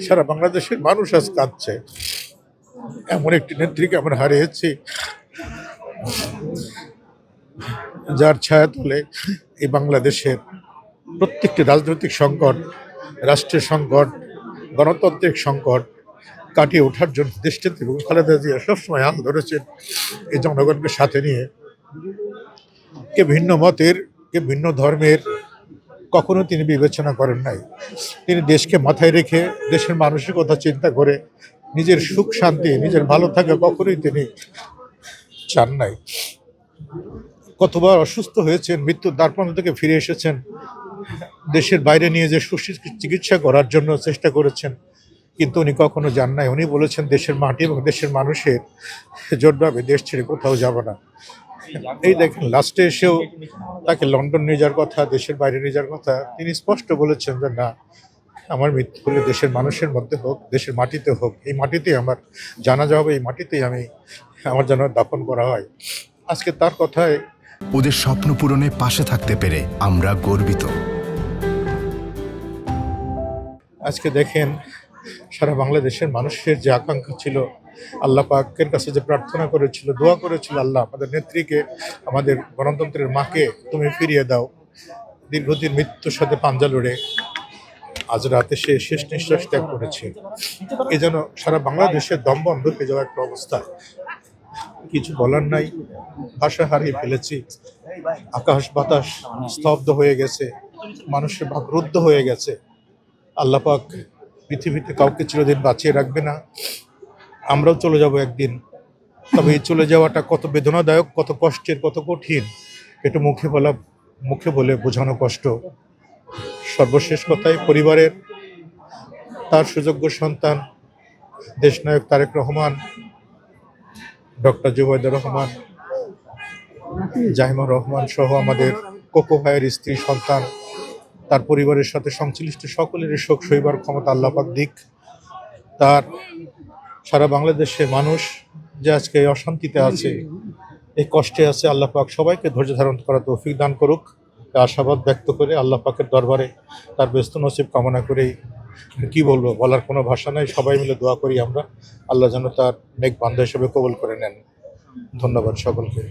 সারা বাংলাদেশের মানুষ আজ কাঁদছে। এমন একটি নেত্রীকে আমরা হারিয়েছি যার ছায়াতলে এই বাংলাদেশের প্রত্যেকটি রাজনৈতিক সংকট, রাষ্ট্রের সংকট, গণতান্ত্রিক সংকট কাটিয়ে ওঠার জন্য দেশটিতে এবং খালেদা জিয়া সবসময় হাল ধরেছেন এই জনগণকে সাথে নিয়ে। কে ভিন্ন মতের, কে ভিন্ন ধর্মের কখনো তিনি বিবেচনা করেন নাই। তিনি দেশকে মাথায় রেখে দেশের মানুষের কথা চিন্তা করে নিজের সুখ শান্তি, নিজের ভালো থাকা কখনোই তিনি চান নাই। কতবার অসুস্থ হয়েছেন, মৃত্যুর দ্বারপ্রান্ত থেকে ফিরে এসেছেন, দেশের বাইরে নিয়ে যে চিকিৎসা করার জন্য চেষ্টা করেছেন, কিন্তু উনি কখনো যান নাই। উনি বলেছেন দেশের মাটি এবং দেশের মানুষের জোটভাবে দেশ ছেড়ে কোথাও যাব না। এই দেখেন লাস্টে এসেও তাকে লন্ডন নিয়ে যাওয়ার কথা, দেশের বাইরে নিয়ে যাওয়ার কথা, তিনি স্পষ্ট বলেছেন যে না, আমার মৃত্যু হলে দেশের মানুষের মধ্যে হোক, দেশের মাটিতে হোক, এই মাটিতেই আমার জানাজা হবে, এই মাটিতেই আমার যেন দাফন করা হয়। আজকে তার কথায় ওদের স্বপ্ন পূরণে পাশে থাকতে পেরে আমরা গর্বিত। আজকে দেখেন সারা বাংলাদেশের মানুষের যে আকাঙ্ক্ষা ছিল, আল্লাহ পাকের কাছে যে প্রার্থনা করেছিল, দোয়া করেছিল, আল্লাহ আমাদের নেত্রীকে, আমাদের গণতন্ত্রের মাকে তুমি ফিরিয়ে দাও। দীর্ঘদিন মৃত্যুর সাথে পাঞ্জা লড়ে আজ রাতে সে শেষ নিঃশ্বাস ত্যাগ করেছে। এ যেন সারা বাংলাদেশের দম বন্ধ হয়ে যাওয়া একটা অবস্থা। কিছু বলার নাই, ভাষা হারিয়ে ফেলেছি। আকাশ বাতাস স্তব্ধ হয়ে গেছে, মানুষের ভাব রুদ্ধ হয়ে গেছে। আল্লাহ পাক পৃথিবীতে কাউকে চিরদিন বাঁচিয়ে রাখবে না, আমরাও চলে যাব একদিন। তবে এই চলে যাওয়াটা কত বেদনাদায়ক, কত কষ্টের, কত কঠিন, এটা মুখে বলে বোঝানো কষ্ট। সর্বশেষ কথায় পরিবারের, তার সুযোগ্য সন্তান দেশনায়ক তারেক রহমান, ডক্টর জুবাইদুর রহমান, জাহিমুর রহমান সহ আমাদের কোকো ভাইয়ের স্ত্রী, সন্তান, তার পরিবারের সাথে সংশ্লিষ্ট সকলেরই শোক সইবার ক্ষমতা আল্লাহ পাক দিক। তার সারা বাংলাদেশের মানুষ যে আজকে এই অশান্তিতে আছে, এই কষ্টে আছে, আল্লাহ পাক সবাইকে ধৈর্য ধারণ করার তৌফিক দান করুক। আশাবাদ ব্যক্ত করে আল্লাহ পাকের দরবারে তার ব্যস্ত নসিব কামনা করেই কি বলবো, বলার কোনো ভাষা নাই। সবাই মিলে দোয়া করি আমরা, আল্লাহ যেন তার নেক বান্দা হিসেবে কবুল করে নেন। ধন্যবাদ সকলকে।